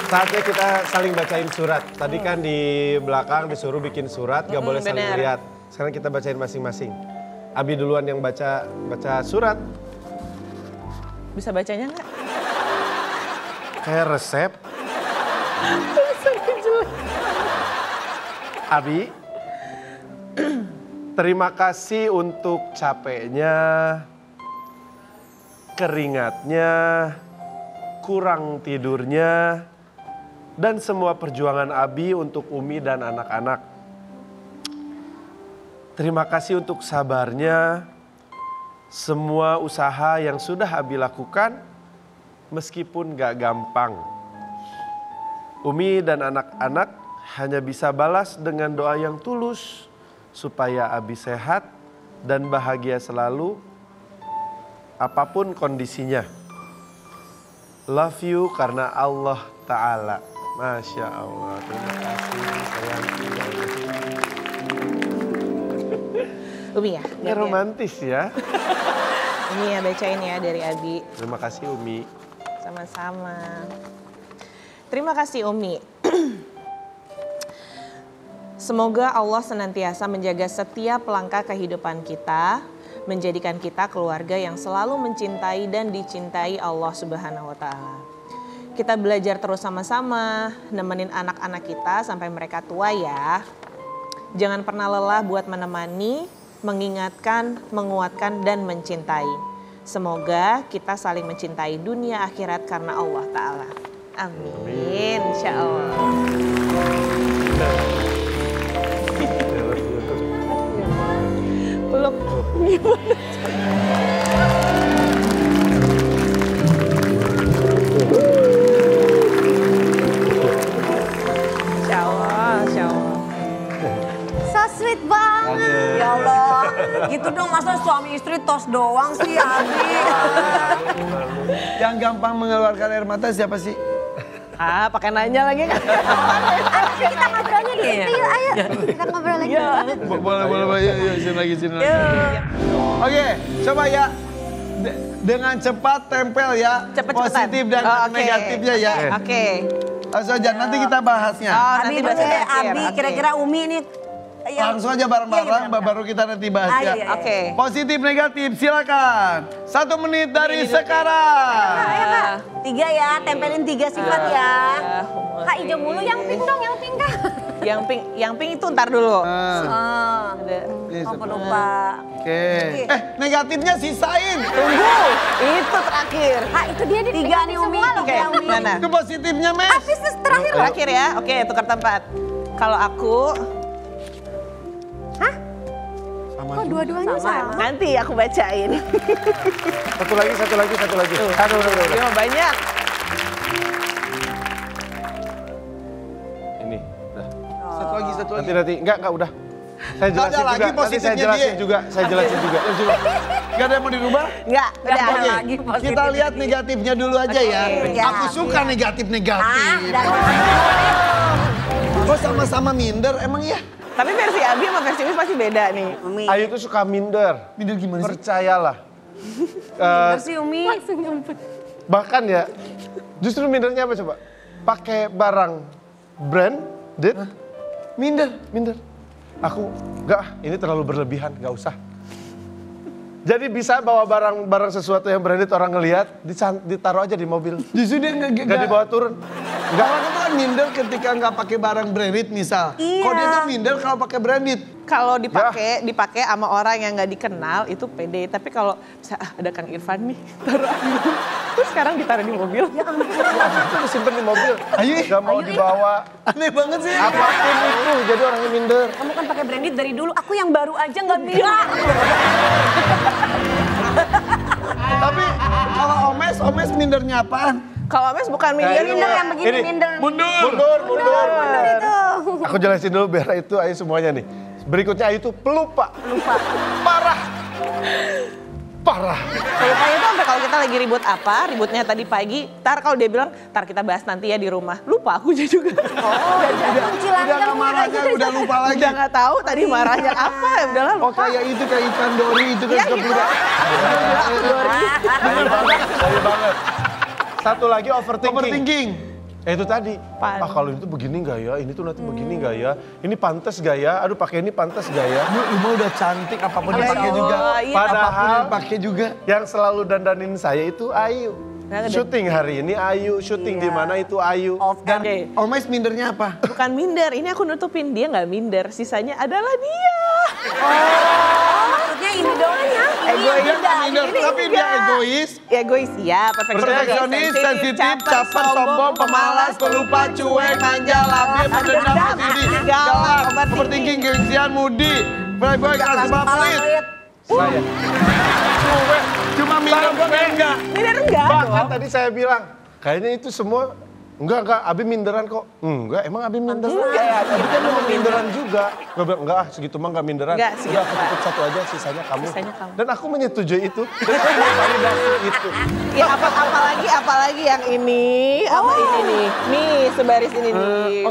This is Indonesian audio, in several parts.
Saatnya kita saling bacain surat. Tadi kan di belakang disuruh bikin surat, gak boleh saling lihat. Sekarang kita bacain masing-masing. Abi duluan yang baca surat. Bisa bacanya nggak? Kayak resep. Abi, terima kasih untuk capeknya, keringatnya, kurang tidurnya, dan semua perjuangan Abi untuk Umi dan anak-anak. Terima kasih untuk sabarnya, semua usaha yang sudah Abi lakukan, meskipun gak gampang. Umi dan anak-anak hanya bisa balas dengan doa yang tulus, supaya Abi sehat dan bahagia selalu, apapun kondisinya. Love you karena Allah Ta'ala. Masya Allah, terima kasih sayang. Umi ya? Ini romantis ya. Umi ya bacain ya dari Abi. Terima kasih Umi. Sama-sama. Terima kasih Umi. Semoga Allah senantiasa menjaga setiap langkah kehidupan kita, menjadikan kita keluarga yang selalu mencintai dan dicintai Allah Subhanahu wa Ta'ala. Kita belajar terus sama-sama, nemenin anak-anak kita sampai mereka tua ya. Jangan pernah lelah buat menemani, mengingatkan, menguatkan, dan mencintai. Semoga kita saling mencintai dunia akhirat karena Allah Ta'ala. Amin, insya Allah. Peluk Insya Allah. So sweet banget. Ya Allah, gitu dong masa suami istri tos doang sih Abi. Yang gampang mengeluarkan air mata siapa sih? Pakai nanya lagi kan? Tapi kita ngobrolnya di situ yuk, ayo. Kita ngobrol lagi. Boleh, yuk, sini lagi. Oke, coba ya. Dengan cepat tempel ya. Cepet-cepetan. Positif dan negatifnya ya. Oke. Langsung aja, nanti kita bahasnya. Abi dulu deh, Abi. Kira-kira Umi ini Langsung aja bareng-bareng, baru kita nanti bahas ya. Oke. Positif, negatif, silakan. 1 menit dari sekarang. Ayo Kak, 3 ya, tempelin 3 sifat ya. Kak hijau mulu, yang pink dong, yang pink Kak. Yang pink itu ntar dulu. Ada. Lupa. Oke. Negatifnya sisain. Tunggu, itu terakhir. Kak itu dia di 3 nih Umi. Oke, mana? Itu positifnya, Mes. Habis terakhir loh. Terakhir ya, oke tukar tempat. Kalau aku, Kok dua-duanya sama? nanti aku bacain. Satu lagi. Aduh. Dia banyak. Ini, udah. Satu lagi. Nanti. Enggak, udah. Saya Nggak ada jelasin lagi juga. Nanti saya positifnya jelasin dia. juga. Saya jelasin juga. Gak ada yang mau dirubah? Enggak, udah. Oke. Oke, kita lihat negatifnya dulu aja ya. Oke. Aku suka negatif-negatif. Dan Kok sama-sama minder emang ya? Tapi versi Abi sama versi Umi pasti beda nih. Umi. Ayu tuh suka minder. Minder gimana sih? Percayalah. Versi Umi. Bahkan ya, justru mindernya apa coba? Pakai barang branded, minder. Aku enggak, ini terlalu berlebihan, enggak usah. Jadi bisa bawa barang sesuatu yang branded orang ngelihat, ditaruh aja di mobil. Justru dia Enggak dibawa turun. Enggak. Kalau itu kan minder ketika nggak pakai barang branded misal. Iya. Kok dia tuh minder kalau pakai branded? Kalau dipakai sama orang yang nggak dikenal itu pede. Tapi kalau ada Kang Irfan nih, taruh dulu. Terus sekarang ditaruh di mobil. Ya ampun. Itu disimpan di mobil. Enggak mau dibawa. Aneh banget sih. Apapun itu, jadi orangnya minder. Kamu kan pakai branded dari dulu, aku yang baru aja nggak bisa. Tapi kalau Omes mindernya apaan? Kalau Mes bukan minder, Minder yang begini minder. Mundur. Itu. Aku jelasin dulu biar itu Ayu semuanya nih. Berikutnya Ayu tuh pelupa. Parah. Pelupanya itu sampai kalau kita lagi ributnya tadi pagi, kalau dia bilang, kita bahas nanti ya di rumah. Lupa aku juga. Udah nggak marah aja, udah lupa lagi. Udah nggak tahu tadi marahnya apa, udahlah lupa. Oh kayak itu, kayak ikan dori itu kan Ya, suka gitu. pura. Ayu banget. Satu lagi overthinking. Itu tadi, kalau itu begini nggak ya, ini tuh nanti begini nggak ya, ini pantas nggak ya, aduh pakai ini pantas nggak ya. Uma udah cantik, apapun dipakai juga. iya. Apapun dipakai juga. Yang selalu dandanin saya itu Ayu. Syuting hari ini Ayu, syuting di mana itu Ayu. Dan Oke. Omes mindernya apa? Bukan minder, ini aku nutupin, dia nggak minder, sisanya adalah dia. Maksudnya ini doang ya? Egois. Dia nggak minder, tapi dia egois. Egois, iya, Perfeksionis, sensitif, caper, sombong, pemalas, pelupa, cuek, manja, labil, pendendam, sedih, galak, overthinking, gengsian, mudi, playboy, keras kepala, pelit. Saya. Cuek, Cuma minder enggak. Minder enggak bahkan dong. tadi saya bilang, kayaknya itu semua enggak, Abi minderan kok. Enggak, emang Abi minderan? Enggak, Abi kan mau minderan juga. Gue bilang, enggak segitu mah enggak minderan. Enggak, segitu aku tutup satu aja, sisanya kamu. Sisanya kamu. Dan aku menyetujui itu. Dan aku validasi itu. Ya apalagi yang ini, apa ini nih. Nih, sebaris ini nih.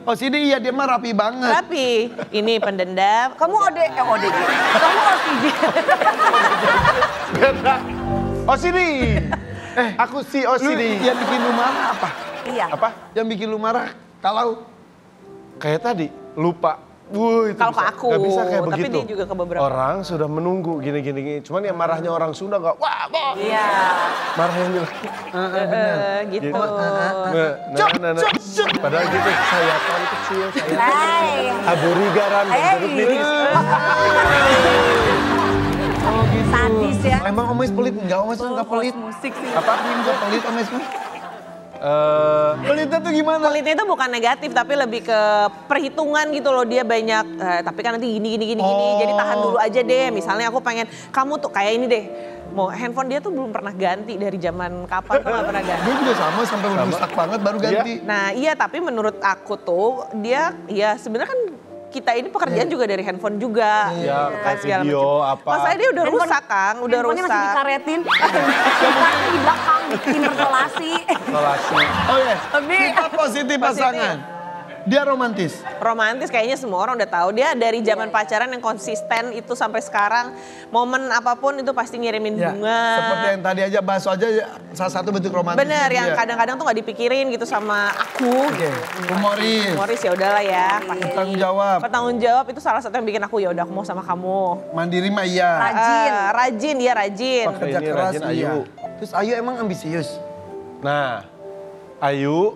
OCD iya dia mah rapi banget. Rapi. Ini pendendam. Kamu ODG. Kamu OCD. Beda. OCD. Aku si Lu OCD. yang bikin lu marah apa? Iya. Apa? Yang bikin lu marah kalau Kayak tadi, lupa. Wuh, itu Kalau ke bisa. aku, Nggak bisa kayak tapi begitu. dia juga ke beberapa. Orang sudah menunggu gini. Cuman yang marahnya orang Sunda nggak, wah, wah. Iya. Marah yang bilang, Gitu. nah. Padahal gitu, sayatan kecil, sayatan Hai. aburigaran, jeruk nipis. oh gitu. Sadis ya. Emang Omes pelit enggak? Omes enggak pelit. Musik sih. Apa enggak pelit Omes mah? Pelitnya tuh gimana? Pelitnya itu bukan negatif tapi lebih ke perhitungan gitu loh, dia banyak tapi kan nanti gini jadi tahan dulu aja deh. Misalnya aku pengen kamu tuh kayak ini deh, mau handphone dia tuh belum pernah ganti dari zaman kapan tuh nggak pernah ganti. Gue juga sama sampai rusak banget baru ganti. Nah iya, tapi menurut aku tuh dia ya sebenarnya kan kita ini pekerjaan juga dari handphone juga. Iya, kayak segala video macam. apa. Masalahnya dia udah rusak Kang, udah Handphonenya rusak. masih dikaretin. Bukan di belakang, bikin berrelasi. Relasi. Oh ya, sifat positif pasangan. Dia romantis. Romantis kayaknya semua orang udah tahu, dia dari zaman pacaran yang konsisten itu sampai sekarang, momen apapun itu pasti ngirimin Ya, bunga. seperti yang tadi aja bakso aja salah satu bentuk romantis. Bener, yang kadang-kadang tuh nggak dipikirin gitu sama aku. Oke, humoris. Humoris ya udahlah ya. pasti. Bertanggung jawab. Bertanggung jawab itu salah satu yang bikin aku ya udah aku mau sama kamu. Mandiri mah iya. Rajin. Dia rajin. Pekerja Ini keras rajin, iya. Ayu. Terus Ayu emang ambisius. Nah, Ayu,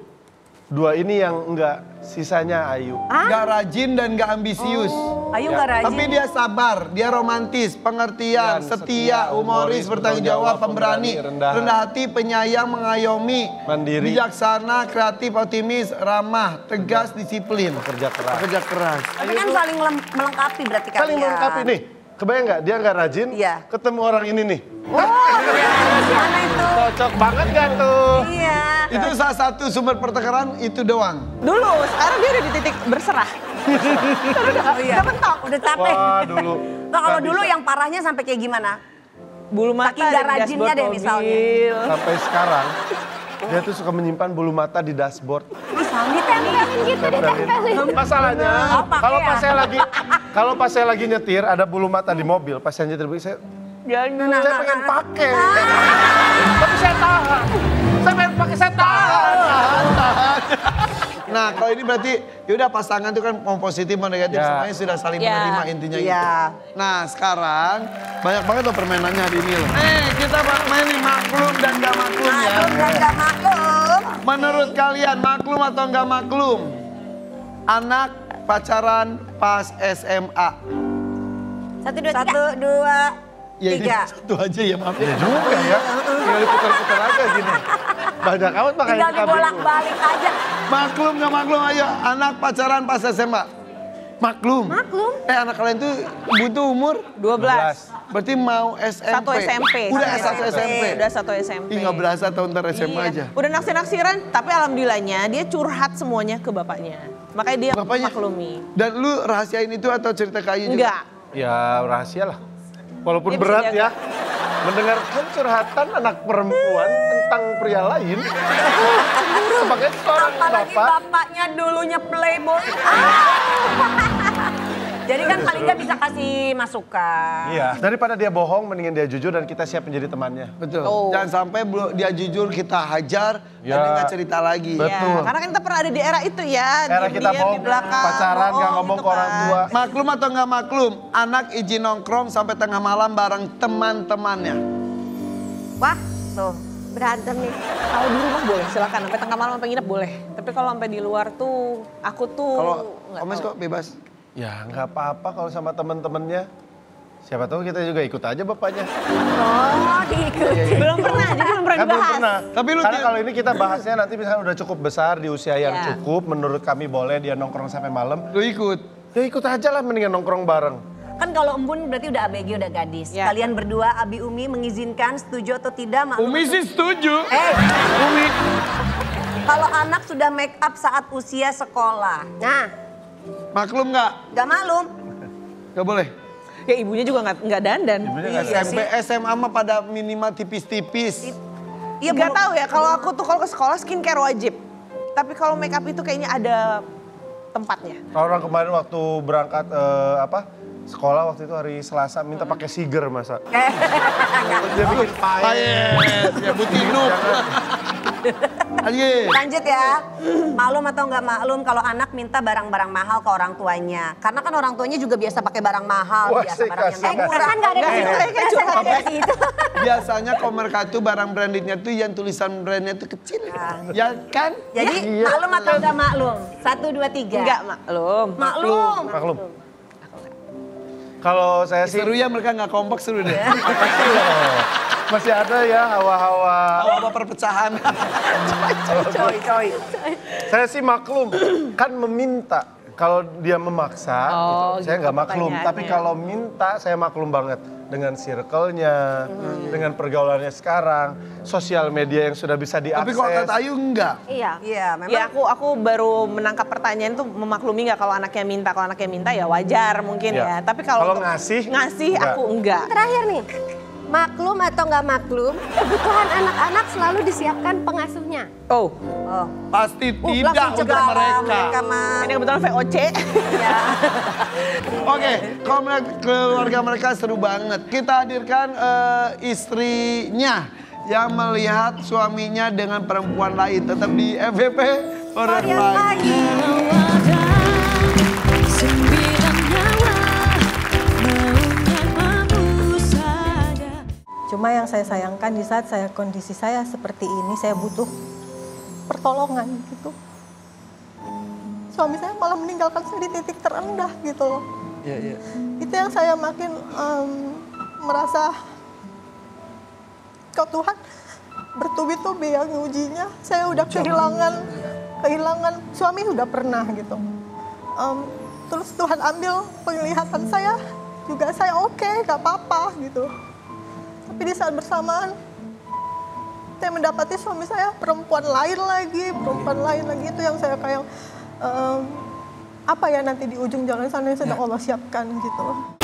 dua ini yang enggak, sisanya Ayu. Gak rajin dan gak ambisius. Ayu nggak rajin. Tapi dia sabar, dia romantis, pengertian, setia, humoris, bertanggung jawab, pemberani, rendah hati, penyayang, mengayomi, Mandiri. bijaksana, kreatif, optimis, ramah, tegas, disiplin. Kerja keras. Pekerja keras. Tapi kan saling melengkapi berarti kalian. Saling melengkapi nih. Kebayang nggak? Dia nggak rajin, Iya. ketemu orang ini nih. Gimana itu? Cocok banget gak tuh? Iya. Itu salah satu sumber pertengkaran itu doang. Dulu, sekarang dia udah di titik berserah. Udah mentok, udah capek. Wah, dulu. Nah, kalau Nggak dulu bisa. yang parahnya sampai kayak gimana? Bulu mata Saking nggak ada di rajinnya dashboard deh misalnya. mobil. Sampai sekarang, dia tuh suka menyimpan bulu mata di dashboard. Ditempelin gitu, ditempelin. Masalahnya, Oh, pakai kalau ya? kalau pas saya lagi nyetir, ada bulu mata di mobil, pas saya nyetir, saya pengen pakai. Tapi saya tahan. Saya pengen pakai, saya tahan. Nah, kalau ini berarti yaudah pasangan itu kan mau positif mau negatif Ya. semuanya sudah saling Ya. menerima intinya Iya. gitu. Nah, sekarang banyak banget tuh permainannya hari ini loh. Kita main nih maklum dan gak maklum ya. Maklum dan gak maklum. Menurut kalian maklum atau nggak maklum? Anak pacaran pas SMA. 1, 2, 3. Ya ini 3. satu aja ya maaf ya. Juga ya, tinggal diputar-putar aja gini. Banyak amat makanya Tinggal kita bingung. dibolak-balik aja. Maklum nggak maklum ayo anak pacaran pas SMA. Maklum. Maklum. Anak kalian tuh butuh umur 12. berarti mau SMP. Satu SMP. Udah satu SMP. Udah satu SMP. Ih nggak berasa tahun ntar SMA Iya. aja. Udah naksir-naksiran, tapi alhamdulillahnya dia curhat semuanya ke bapaknya. Makanya dia Bapaknya? maklumi. Dan lu rahasiain itu atau cerita ke Ayu juga? Enggak. Ya rahasia lah. Walaupun Dia bisa berat jaga. ya. Mendengarkan curhatan anak perempuan tentang pria lain. Sebagai seorang Apalagi bapak. bapaknya dulunya playboy. Jadi kan paling nggak bisa kasih masukan. Iya. Daripada dia bohong, mendingan dia jujur dan kita siap menjadi temannya. Betul. Oh. Jangan sampai dia jujur kita hajar dan Ya. dia nggak cerita lagi. Betul. Ya, karena kan kita pernah ada di era itu ya. Era kita diam-diam bohong, di belakang. pacaran, nggak ngomong gitu ke orang kan. tua. Maklum atau nggak maklum, anak izin nongkrong sampai tengah malam bareng teman-temannya. Wah, tuh berantem nih. Kalau di rumah boleh, silakan. Sampai tengah malam sampai nginep boleh. Tapi kalau sampai di luar tuh, aku tuh Kalau nggak Omes tahu. kok bebas. Ya nggak apa-apa kalau sama temen-temennya. Siapa tahu kita juga ikut aja bapaknya. Oh, diikuti. Belum pernah, jadi belum pernah Kan belum dibahas. pernah. Tapi lu Karena dia- kalau ini kita bahasnya nanti misalnya udah cukup besar di usia yang Ya. cukup, menurut kami boleh dia nongkrong sampai malam. Lu ikut. Ya ikut aja lah mendingan nongkrong bareng. Kan kalau embun berarti udah ABG, udah gadis. Ya. Kalian berdua, Abi Umi mengizinkan, setuju atau tidak? Maklum Umi sih setuju. Umi. Kalau anak sudah make up saat usia sekolah. Nah, Maklum nggak? gak maklum. Nggak boleh. Ya ibunya juga nggak dandan. Ibunya nggak Iya SMP, SMA mah pada minimal tipis-tipis. Iya, Nggak tahu ya, kalau aku tuh kalau ke sekolah skincare wajib. Tapi kalau make up itu kayaknya ada tempatnya. Kalau orang kemarin waktu berangkat sekolah waktu itu hari Selasa minta pakai siger masa. Dia bikin Yes, ya butinuk. Ayo. Lanjut ya. Maklum atau nggak maklum kalau anak minta barang-barang mahal ke orang tuanya. Karena kan orang tuanya juga biasa pakai barang mahal, Wah, biasa barang yang kasih. murah. Kan nggak ada di situ. Kan nggak ada di situ. Biasanya kalau mereka tuh barang brandednya tuh yang tulisan brandnya tuh kecil. Ya kan? Jadi Iya. maklum atau nggak maklum? 1, 2, 3. Enggak maklum. Maklum. Maklum. Kalau saya sih Seru ya mereka nggak kompak seru deh. masih ada ya hawa-hawa. Apa perpecahan. Coy. Saya sih maklum, kan meminta. Kalau dia memaksa, Oh, saya gitu nggak maklum. pertanyaannya. Tapi kalau minta, saya maklum banget. Dengan circle-nya, dengan pergaulannya sekarang, sosial media yang sudah bisa diakses. Tapi kalau kata Ayu enggak. Iya. Iya, memang. Ya aku baru menangkap pertanyaan tuh memaklumi nggak kalau anaknya minta. Kalau anaknya minta ya wajar mungkin Ya. ya. Tapi kalau Kalau untuk ngasih, ngasih enggak. aku enggak. Terakhir nih, maklum atau nggak maklum, kebutuhan anak-anak selalu disiapkan pengasuhnya. Oh, Oh. Pasti tidak Langsung untuk cegah mereka. mah. ini kebetulan VOC. Ya. Oke, kalau keluarga mereka seru banget. Kita hadirkan istrinya yang melihat suaminya dengan perempuan lain. Tetap di FVP Orang Pagi. Cuma yang saya sayangkan di saat kondisi saya seperti ini, saya butuh pertolongan gitu. Suami saya malah meninggalkan saya di titik terendah gitu loh. Iya, iya. Itu yang saya makin merasa kau Tuhan bertubi-tubi yang ngujinya. Saya udah kehilangan suami udah pernah gitu. Terus Tuhan ambil penglihatan saya, juga saya oke, gak apa-apa gitu. Tapi di saat bersamaan, saya mendapati suami saya perempuan lain lagi itu yang saya kayak apa ya nanti di ujung jalan sana yang sedang Allah siapkan gitu.